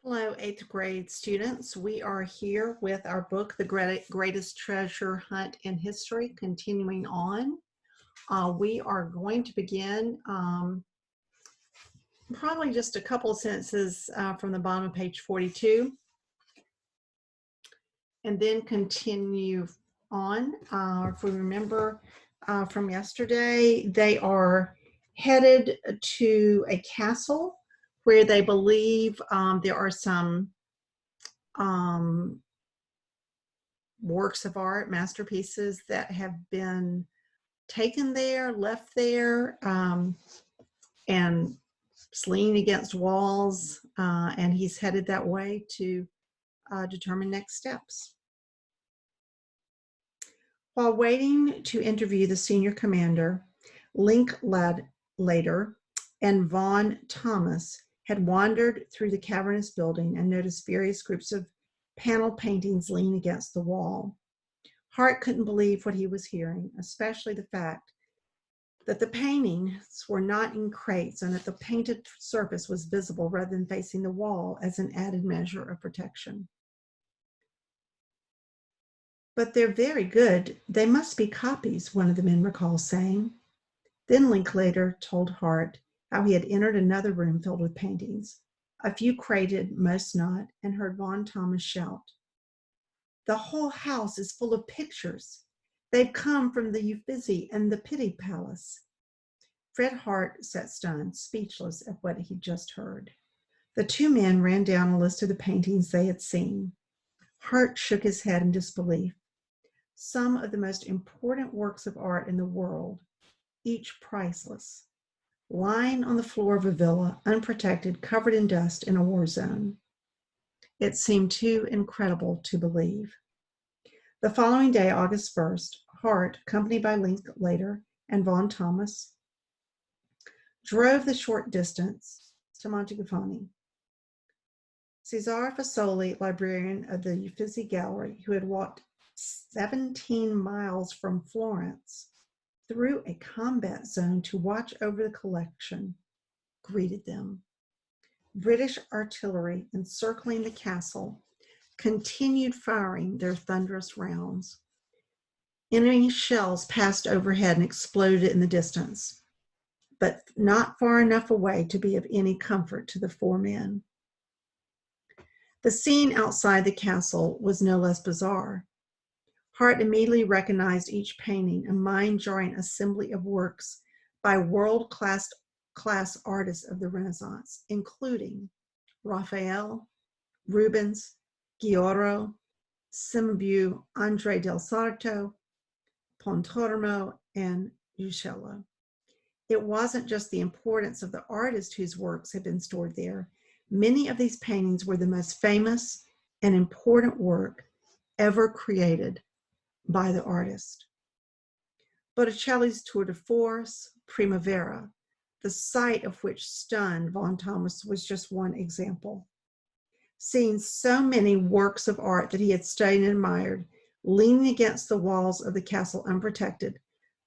Hello, 8th grade students. We are here with our book, The Greatest Treasure Hunt in History, continuing on. We are going to begin probably just a couple of sentences from the bottom of page 42, and then continue on. If we remember from yesterday, they are headed to a castle where they believe there are some works of art, masterpieces that have been taken there, left there, and leaning against walls, and he's headed that way to determine next steps. While waiting to interview the senior commander, Linklater and Von Thomas had wandered through the cavernous building and noticed various groups of panel paintings leaning against the wall. Hart couldn't believe what he was hearing, especially the fact that the paintings were not in crates and that the painted surface was visible rather than facing the wall as an added measure of protection. "But they're very good. They must be copies," one of the men recalls saying. Then Linklater told Hart how he had entered another room filled with paintings, a few crated, most not, and heard Von Thomas shout, "The whole house is full of pictures. They've come from the Uffizi and the Pitti Palace." Fred Hart sat stunned, speechless at what he'd just heard. The two men ran down a list of the paintings they had seen. Hart shook his head in disbelief. Some of the most important works of art in the world, each priceless, lying on the floor of a villa, unprotected, covered in dust in a war zone. It seemed too incredible to believe. The following day, August 1st, Hart, accompanied by Linklater and Von Thomas, drove the short distance to Montegaffoni. Cesare Fasoli, librarian of the Uffizi Gallery, who had walked 17 miles from Florence through a combat zone to watch over the collection, greeted them. British artillery encircling the castle continued firing their thunderous rounds. Enemy shells passed overhead and exploded in the distance, but not far enough away to be of any comfort to the four men. The scene outside the castle was no less bizarre. Hart immediately recognized each painting, a mind-jarring assembly of works by world-class artists of the Renaissance, including Raphael, Rubens, Giotto, Cimabue, André del Sarto, Pontormo, and Uccello. It wasn't just the importance of the artist whose works had been stored there. Many of these paintings were the most famous and important work ever created by the artist. Botticelli's Tour de Force, Primavera, the sight of which stunned Von Thomas, was just one example. Seeing so many works of art that he had studied and admired leaning against the walls of the castle unprotected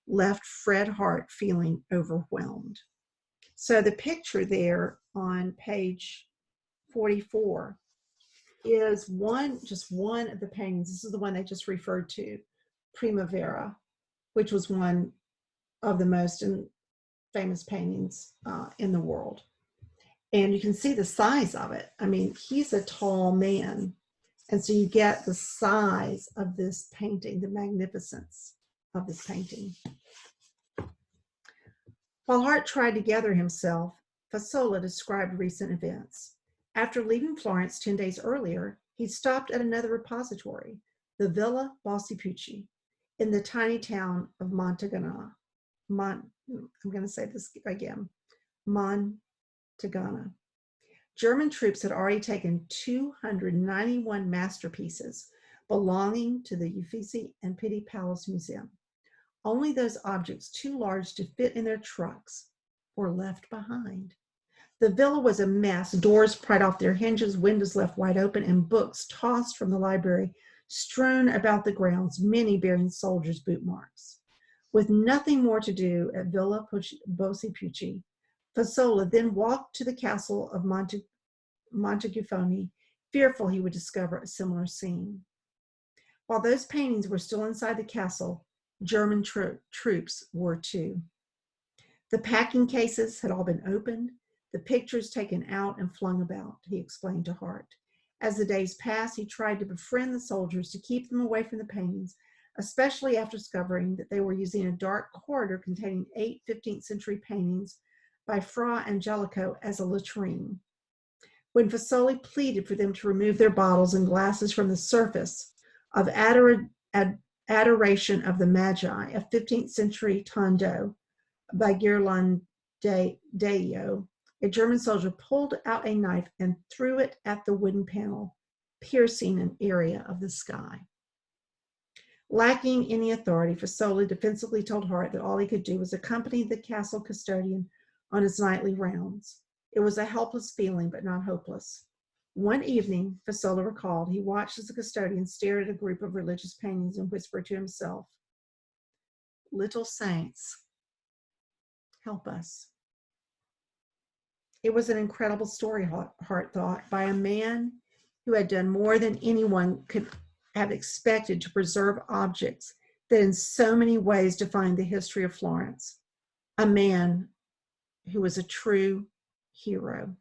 left Fred Hart feeling overwhelmed. So the picture there on page 44 is just one of the paintings. This is the one they just referred to, Primavera, which was one of the most famous paintings in the world. And you can see the size of it. I mean, he's a tall man. And so you get the size of this painting, the magnificence of this painting. While Hart tried to gather himself, Fasoli described recent events. After leaving Florence 10 days earlier, he stopped at another repository, the Villa Balsipucci, in the tiny town of Montagana. I'm going to say this again, Montagana. German troops had already taken 291 masterpieces belonging to the Uffizi and Pitti Palace Museum. Only those objects too large to fit in their trucks were left behind. The villa was a mess, doors pried off their hinges, windows left wide open, and books tossed from the library strewn about the grounds, many bearing soldiers' boot marks. With nothing more to do at Villa Balsipucci, Fasoli then walked to the castle of Montecuffoni, fearful he would discover a similar scene. While those paintings were still inside the castle, German troops were too. The packing cases had all been opened, the pictures taken out and flung about, he explained to Hart. As the days passed, he tried to befriend the soldiers to keep them away from the paintings, especially after discovering that they were using a dark corridor containing 8 15th century paintings by Fra Angelico as a latrine. When Fasoli pleaded for them to remove their bottles and glasses from the surface of Adoration of the Magi, a 15th century tondo by Ghirlandaio, a German soldier pulled out a knife and threw it at the wooden panel, piercing an area of the sky. Lacking any authority, Fasoli defensively told Hart that all he could do was accompany the castle custodian on his nightly rounds. It was a helpless feeling, but not hopeless. One evening, Fasoli recalled, he watched as the custodian stared at a group of religious paintings and whispered to himself, "Little saints, help us." It was an incredible story, Hart thought, by a man who had done more than anyone could have expected to preserve objects that in so many ways defined the history of Florence. A man who was a true hero.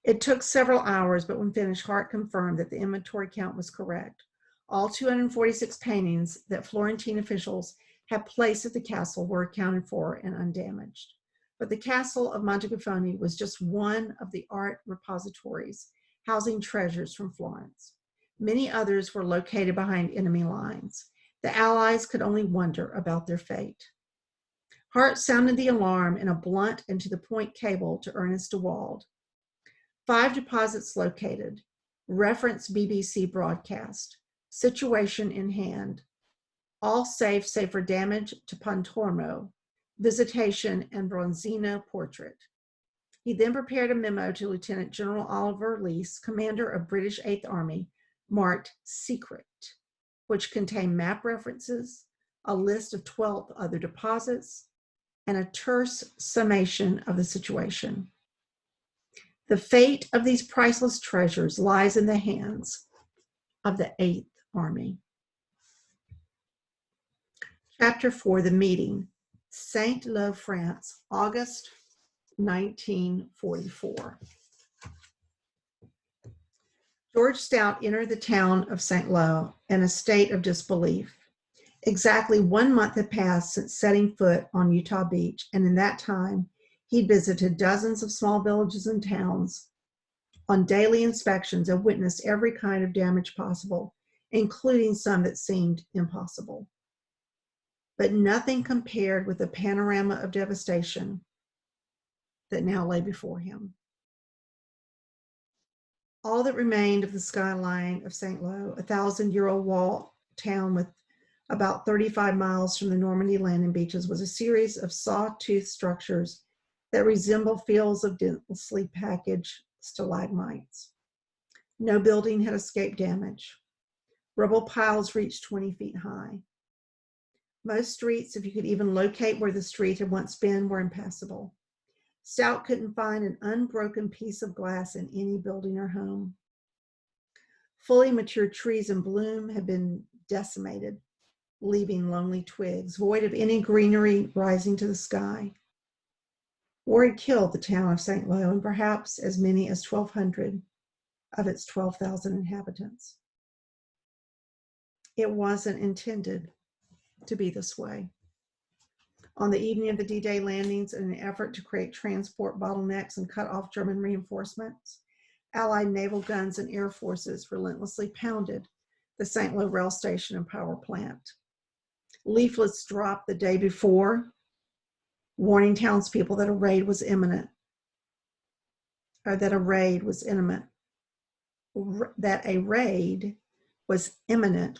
It took several hours, but when finished, Hart confirmed that the inventory count was correct. All 246 paintings that Florentine officials had placed at the castle were accounted for and undamaged. But the castle of Montecuffoni was just one of the art repositories housing treasures from Florence. Many others were located behind enemy lines. The Allies could only wonder about their fate. Hart sounded the alarm in a blunt and to the point cable to Ernest DeWald. 5 deposits located. Reference BBC broadcast. Situation in hand. All safe save for damage to Pontormo, visitation, and Bronzino portrait. He then prepared a memo to Lieutenant General Oliver Leese, commander of British 8th Army, marked Secret, which contained map references, a list of 12 other deposits, and a terse summation of the situation. The fate of these priceless treasures lies in the hands of the 8th Army. Chapter 4, The Meeting, Saint-Lô, France, August 1944. George Stout entered the town of Saint-Lô in a state of disbelief. Exactly 1 month had passed since setting foot on Utah Beach, and in that time, he'd visited dozens of small villages and towns on daily inspections and witnessed every kind of damage possible, including some that seemed impossible. But nothing compared with the panorama of devastation that now lay before him. All that remained of the skyline of Saint-Lô, a 1,000-year-old wall town with about 35 miles from the Normandy landing beaches, was a series of saw-tooth structures that resemble fields of densely packaged stalagmites. No building had escaped damage. Rubble piles reached 20 feet high. Most streets, if you could even locate where the street had once been, were impassable. Stout couldn't find an unbroken piece of glass in any building or home. Fully mature trees in bloom had been decimated, leaving lonely twigs, void of any greenery rising to the sky. War had killed the town of Saint-Lô and perhaps as many as 1,200 of its 12,000 inhabitants. It wasn't intended to be this way. On the evening of the D-Day landings, in an effort to create transport bottlenecks and cut off German reinforcements, Allied naval guns and air forces relentlessly pounded the Saint-Lô rail station and power plant. Leaflets dropped the day before, warning townspeople that a raid was imminent,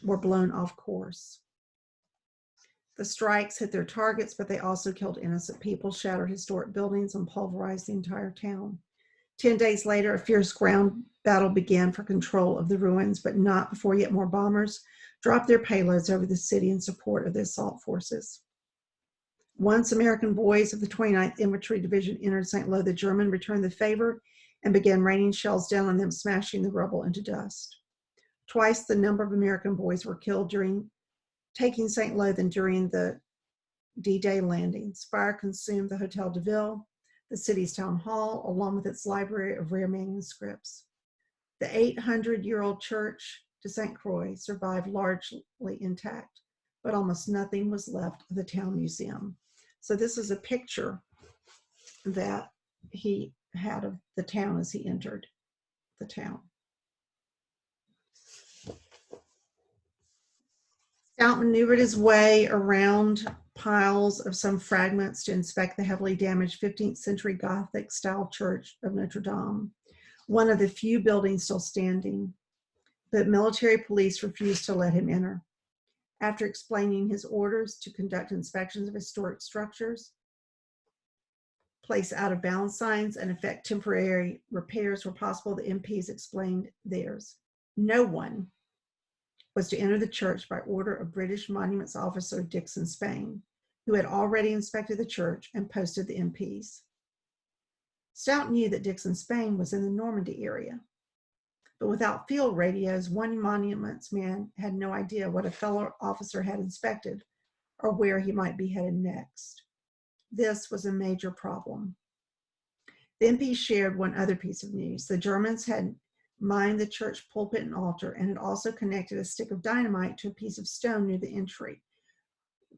were blown off course. The strikes hit their targets, but they also killed innocent people, shattered historic buildings, and pulverized the entire town. 10 days later, a fierce ground battle began for control of the ruins, but not before yet more bombers dropped their payloads over the city in support of the assault forces. Once American boys of the 29th Infantry Division entered Saint-Lô, the German returned the favor and began raining shells down on them, smashing the rubble into dust. Twice the number of American boys were killed during taking St. Lo than during the D-Day landings. Fire consumed the Hotel de Ville, the city's town hall, along with its library of rare manuscripts. The 800-year-old church de St. Croix survived largely intact, but almost nothing was left of the town museum. So this is a picture that he had of the town as he entered the town. Stout maneuvered his way around piles of some fragments to inspect the heavily damaged 15th century Gothic style church of Notre Dame, one of the few buildings still standing, but military police refused to let him enter. After explaining his orders to conduct inspections of historic structures, place out-of-bounds signs, and effect temporary repairs where possible, the MPs explained theirs. No one was to enter the church by order of British Monuments Officer Dixon Spain, who had already inspected the church and posted the MPs. Stout knew that Dixon Spain was in the Normandy area, but without field radios, one monuments man had no idea what a fellow officer had inspected or where he might be headed next. This was a major problem. The MPs shared one other piece of news. The Germans had mined the church pulpit and altar and had also connected a stick of dynamite to a piece of stone near the entry,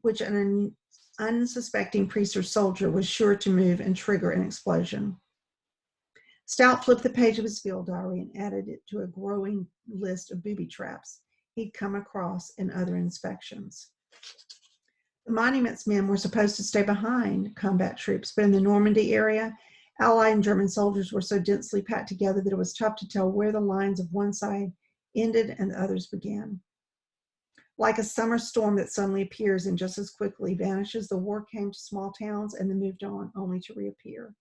which an unsuspecting priest or soldier was sure to move and trigger an explosion. Stout flipped the page of his field diary and added it to a growing list of booby traps he'd come across in other inspections. The monuments men were supposed to stay behind combat troops, but in the Normandy area, Allied and German soldiers were so densely packed together that it was tough to tell where the lines of one side ended and the others began. Like a summer storm that suddenly appears and just as quickly vanishes, the war came to small towns and then moved on, only to reappear.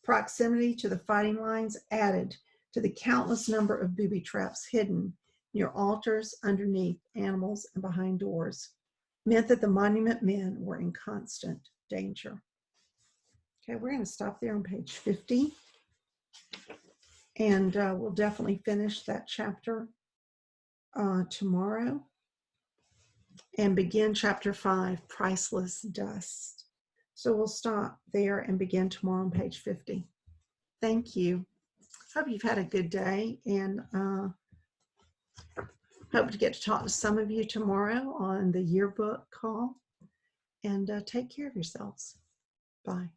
Proximity to the fighting lines added to the countless number of booby traps hidden near altars, underneath animals, and behind doors, meant that the monument men were in constant danger. Okay, we're going to stop there on page 50, and we'll definitely finish that chapter tomorrow and begin chapter 5, Priceless Dust. So we'll stop there and begin tomorrow on page 50. Thank you. Hope you've had a good day, and hope to get to talk to some of you tomorrow on the yearbook call. And take care of yourselves. Bye.